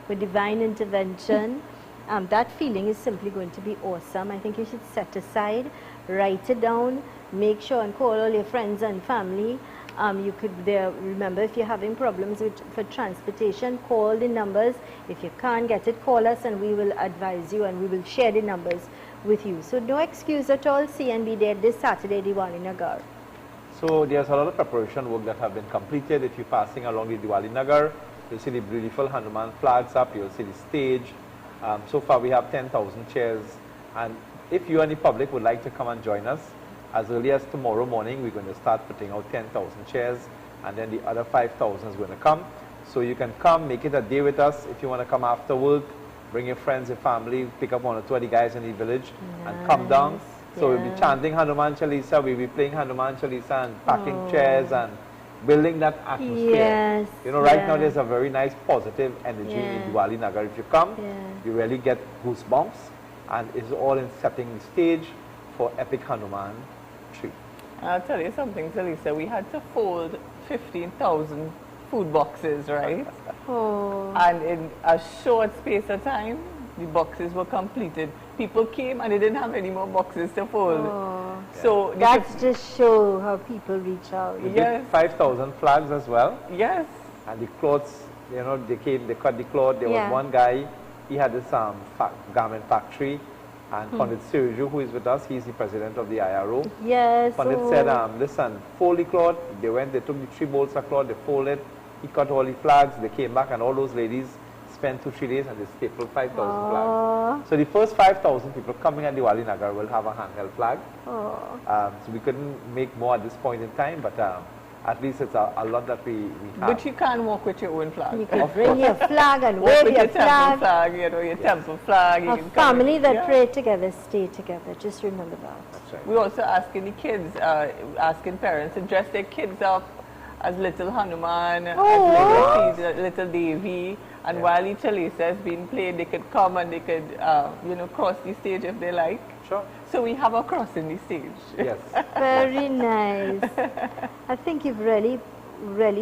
with divine intervention. That feeling is simply going to be awesome. I think you should set aside, write it down, make sure and call all your friends and family, You could there. Remember, if you're having problems for transportation, call the numbers. If you can't get it, call us and we will advise you and we will share the numbers with you. So no excuse at all. See and be there this Saturday, Diwali Nagar. So there's a lot of preparation work that have been completed. If you're passing along the Diwali Nagar, you'll see the beautiful Hanuman flags up. You'll see the stage. So far we have 10,000 chairs. And if you and the public would like to come and join us, as early as tomorrow morning, we're going to start putting out 10,000 chairs, and then the other 5,000 is going to come. So you can come, make it a day with us. If you want to come after work, bring your friends, your family, pick up 1 or 2 of the guys in the village and come down. So we'll be chanting Hanuman Chalisa, we'll be playing Hanuman Chalisa and packing chairs and building that atmosphere. Yes, you know, right now there's a very nice positive energy in Diwali Nagar. If you come, you really get goosebumps, and it's all in setting the stage for epic Hanuman tree. I'll tell you something, Zelisa. We had to fold 15,000 food boxes, right? And in a short space of time, the boxes were completed. People came and they didn't have any more boxes to fold. So that's just show how people reach out. We did 5,000 flags as well. Yes. And the clothes, you know, they came, they cut the cloth. There was one guy, he had this garment factory. And Pandit Sirju, who is with us, he's the president of the IRO. Yes. Pandit said, listen, fold the cloth. They went, they took the 3 bolts of cloth, they folded. He cut all the flags. They came back, and all those ladies spent 2-3 days, and they stapled 5,000 flags. So the first 5,000 people coming at Diwali Nagar will have a handheld flag. So we couldn't make more at this point in time, but at least it's a lot that we have. But you can't walk with your own flag. You can bring your flag and wave your flag. You know, your temple flag. A family that pray together, stay together. Just remember that. That's right. We're also asking the kids, asking parents to dress their kids up as little Hanuman, as little Devi. And while the Chalisa is being played, they could come and they could, you know, cross the stage if they like. Sure. So we have a crossing the stage. Yes. Very nice. I think you've really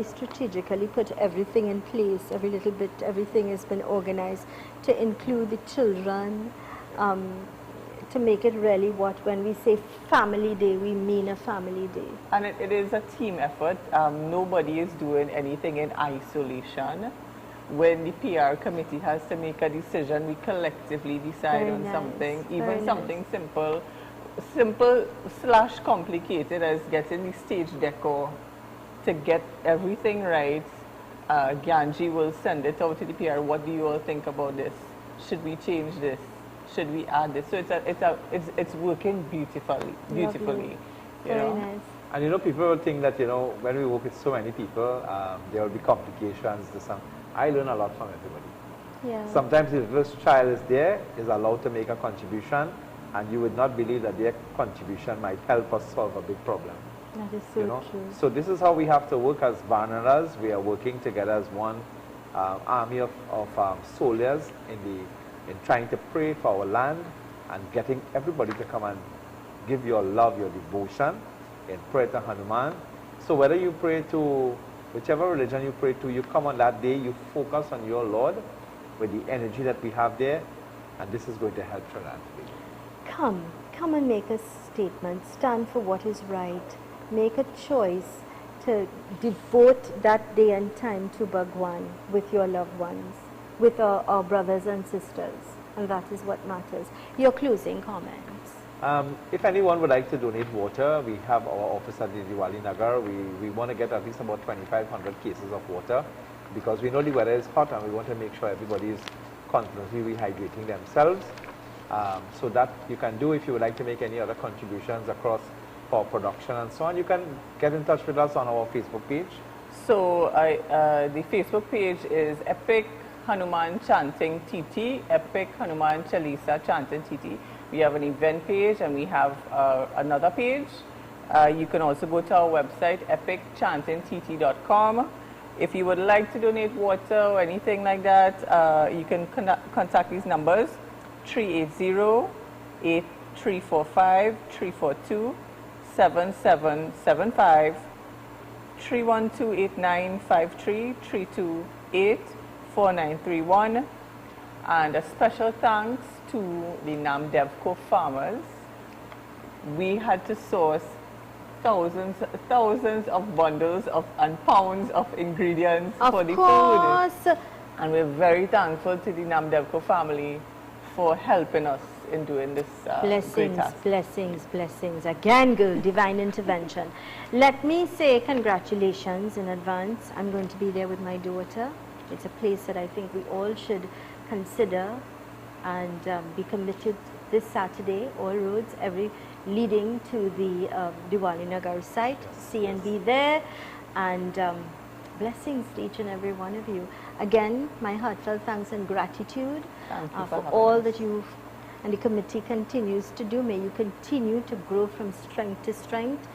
strategically put everything in place, every little bit, everything has been organized to include the children, to make it really what, when we say family day, we mean a family day. And it is a team effort. Nobody is doing anything in isolation. When the PR committee has to make a decision, we collectively decide on something, even something simple / complicated as getting the stage decor to get everything right. Gyanji will send it out to the PR. What do you all think about this? Should we change this? Should we add this? So it's working beautifully. Very nice. And you know, people will think that, you know, when we work with so many people, there will be complications. I learn a lot from everybody. Yeah. Sometimes if this child is allowed to make a contribution, and you would not believe that their contribution might help us solve a big problem. That is so true. So this is how we have to work as Varnaras. We are working together as one army of soldiers in trying to pray for our land and getting everybody to come and give your love, your devotion in prayer to Hanuman. So whether you pray to whichever religion you pray to, you come on that day, you focus on your Lord with the energy that we have there, and this is going to help your land. Come and make a statement, stand for what is right, make a choice to devote that day and time to Bhagwan with your loved ones, with our brothers and sisters, and that is what matters. Your closing comments. If anyone would like to donate water, we have our office at the Diwali Nagar. We want to get at least about 2,500 cases of water, because we know the weather is hot and we want to make sure everybody is constantly rehydrating themselves. So that you can do. If you would like to make any other contributions across for production and so on, you can get in touch with us on our Facebook page. So the Facebook page is Epic Hanuman Chanting TT, Epic Hanuman Chalisa Chanting TT. We have an event page and we have another page. You can also go to our website, epicchantingtt.com. If you would like to donate water or anything like that, you can contact these numbers, 380-8345-342-7775, 312-8953-328-4931. And a special thanks to the Namdevco farmers. We had to source thousands of bundles and pounds of ingredients for the course. food. And we're very thankful to the Namdevko family for helping us in doing this great Blessings, task. blessings, blessings. Again, girl, divine intervention. Let me say congratulations in advance. I'm going to be there with my daughter. It's a place that I think we all should consider and be committed this Saturday. All roads, leading to the Diwali Nagar site. See and be there. And blessings to each and every one of you. Again, my heartfelt thanks and gratitude for all that you and the committee continues to do. May you continue to grow from strength to strength,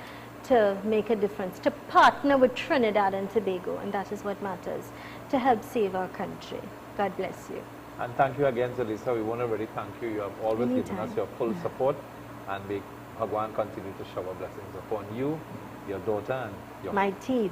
to make a difference, to partner with Trinidad and Tobago, and that is what matters, to help save our country. God bless you. And thank you again, Zelisa. We want to really thank you. You have always given us your full support, and may Bhagwan continue to shower blessings upon you, your daughter, and your my team.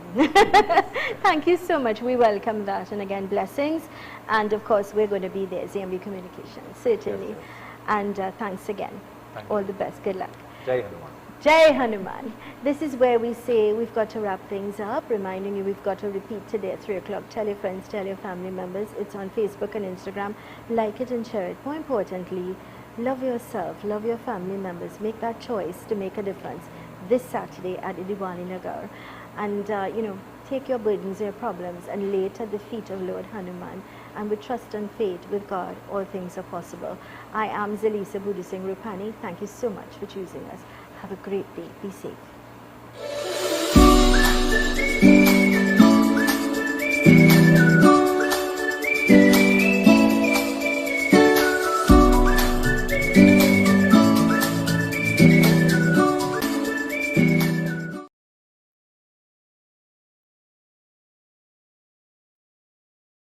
Thank you so much. We welcome that. And again, blessings. And of course, we're going to be there, ZMB Communications, certainly. Yes, yes. And thanks again. All the best. Good luck. Jai Hanuman. Jai Hanuman. This is where we say we've got to wrap things up, reminding you we've got to repeat today at 3 o'clock. Tell your friends, tell your family members. It's on Facebook and Instagram. Like it and share it. More importantly, love yourself, love your family members. Make that choice to make a difference this Saturday at Diwali Nagar. And, take your burdens, your problems, and lay it at the feet of Lord Hanuman. And with trust and faith with God, all things are possible. I am Zelisa Buddha Singh Rupani. Thank you so much for choosing us. Have a great day. Be safe.